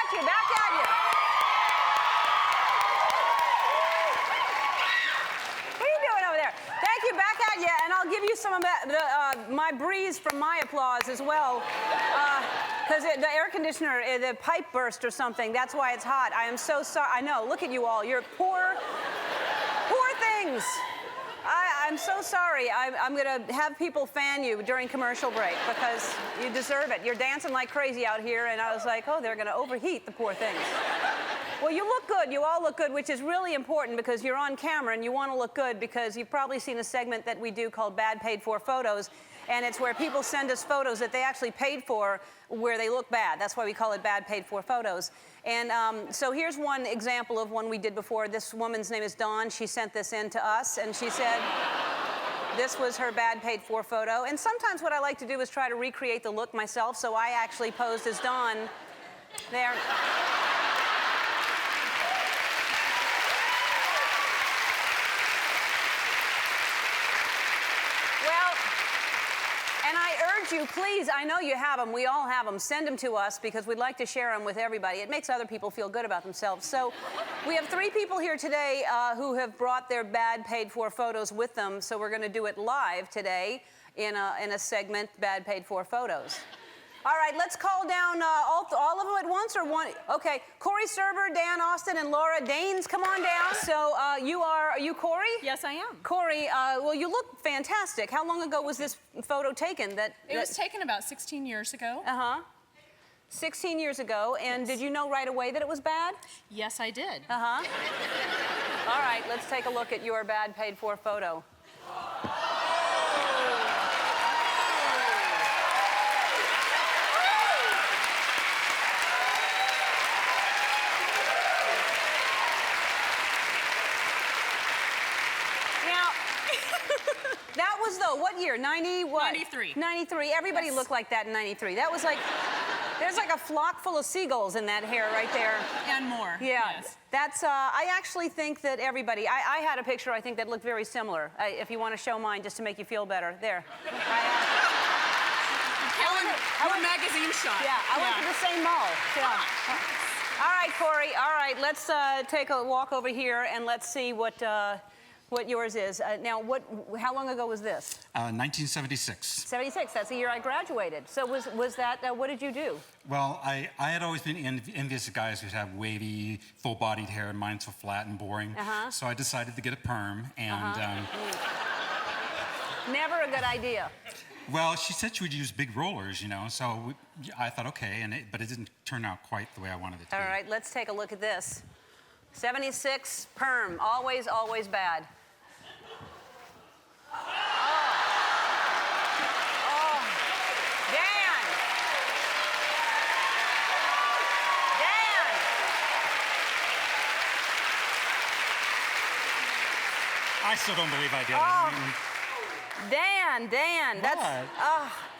at you, back at you. What are you doing over there? Thank you, back at you, and I'll give you some of that, my breeze from my applause as well. Because the air conditioner, the pipe burst or something. That's why it's hot. I am so sorry. I know. Look at you all. You're poor things. I'm so sorry. I'm going to have people fan you during commercial break because you deserve it. You're dancing like crazy out here, and I was like, oh, they're going to overheat, the poor things. Well, you look good. You all look good, which is really important because you're on camera and you want to look good because you've probably seen a segment that we do called Bad Paid For Photos, and it's where people send us photos that they actually paid for where they look bad. That's why we call it Bad Paid For Photos. And so here's one example of one we did before. This woman's name is Dawn. She sent this in to us, and she said this was her Bad Paid For photo. And sometimes what I like to do is try to recreate the look myself, so I actually posed as Dawn there. You, please, I know you have them. We all have them. Send them to us because we'd like to share them with everybody. It makes other people feel good about themselves. So we have 3 people here today who have brought their Bad Paid For photos with them. So we're going to do it live today in a segment, Bad Paid For Photos. All right, let's call down all of them at once or one? Okay, Corey Serber, Dan Austin, and Laura Danes, come on down. So are you Corey? Yes, I am. Corey, well, you look fantastic. How long ago was this photo taken? It was taken about 16 years ago. 16 years ago, and did you know right away that it was bad? Yes, I did. All right, let's take a look at your Bad Paid For photo. That was, though, what year? 90 what? 93. 93. Everybody looked like that in 93. That was like, there's like a flock full of seagulls in that hair right there. And more. Yeah. Yes. That's, I actually think that everybody, I had a picture, I think, that looked very similar. If you want to show mine just to make you feel better. There. Our magazine shot. Yeah, I went to the same mall. Yeah. All right, Corey. All right, let's take a walk over here and let's see what yours is. Now, how long ago was this? 1976. 76, that's the year I graduated. So was that, what did you do? Well, I had always been envious of guys who have wavy, full-bodied hair, and mine's so flat and boring. So I decided to get a perm, and... Never a good idea. Well, she said she would use big rollers, you know, so I thought, okay, but it didn't turn out quite the way I wanted it to be. All right, let's take a look at this. 76, perm, always, always bad. I still don't believe I did it. Dan,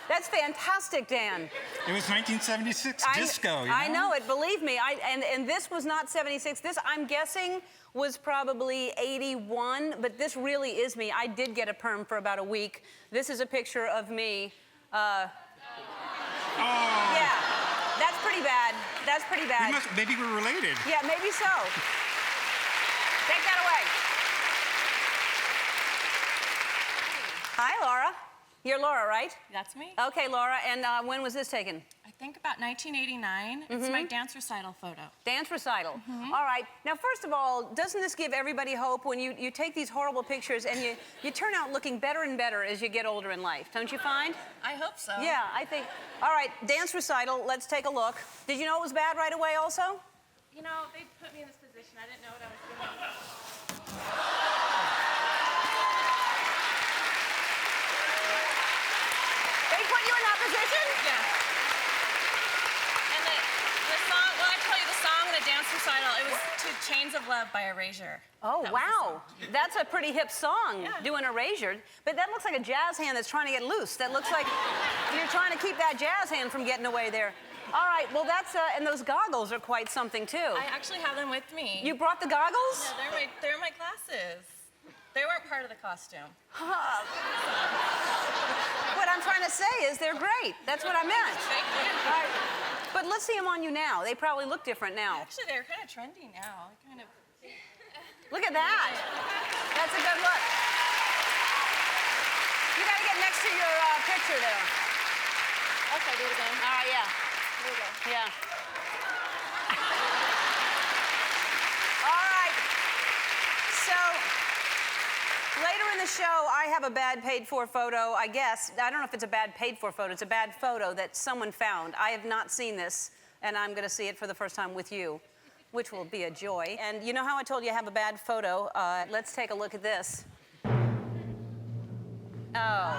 that's fantastic, Dan. It was 1976 disco, you know? I know it, believe me. And this was not 76. This, I'm guessing, was probably 81, but this really is me. I did get a perm for about a week. This is a picture of me. Yeah, that's pretty bad. That's pretty bad. Maybe we're related. Yeah, maybe so. Take that away. Hi, Laura. You're Laura, right? That's me. Okay, Laura, and when was this taken? I think about 1989. It's my dance recital photo. Dance recital. All right. Now, first of all, doesn't this give everybody hope when you take these horrible pictures and you turn out looking better and better as you get older in life, don't you find? I hope so. Yeah, I think. All right, dance recital, let's take a look. Did you know it was bad right away also? You know, they put me in this position. I didn't know what I was doing. They put you in that position? Yeah. And the song, well, I tell you, the song, the dance recital, it was to Chains of Love by Erasure. Oh, wow. That's a pretty hip song, doing Erasure. But that looks like a jazz hand that's trying to get loose. That looks like you're trying to keep that jazz hand from getting away there. All right, well, that's, and those goggles are quite something, too. I actually have them with me. You brought the goggles? Yeah, they're my glasses. They weren't part of the costume. What I'm trying to say is they're great. That's what I meant. Thank you. Right. But let's see them on you now. They probably look different now. Actually, they're kind of trendy now. Kind of. Look at that. That's a good look. You got to get next to your picture there. Okay, do it again. All right, yeah. Here we go. Yeah. All right. So later in the show, I have a bad paid-for photo, I guess. I don't know if it's a bad paid-for photo. It's a bad photo that someone found. I have not seen this, and I'm going to see it for the first time with you, which will be a joy. And you know how I told you I have a bad photo? Let's take a look at this. Oh.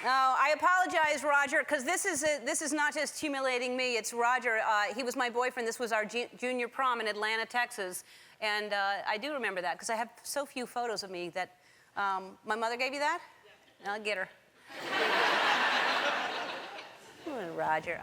Oh, I apologize, Roger, because this is not just humiliating me. It's Roger. He was my boyfriend. This was our junior prom in Atlanta, Texas. And I do remember that because I have so few photos of me that my mother gave you that? Yeah. I'll get her. Roger.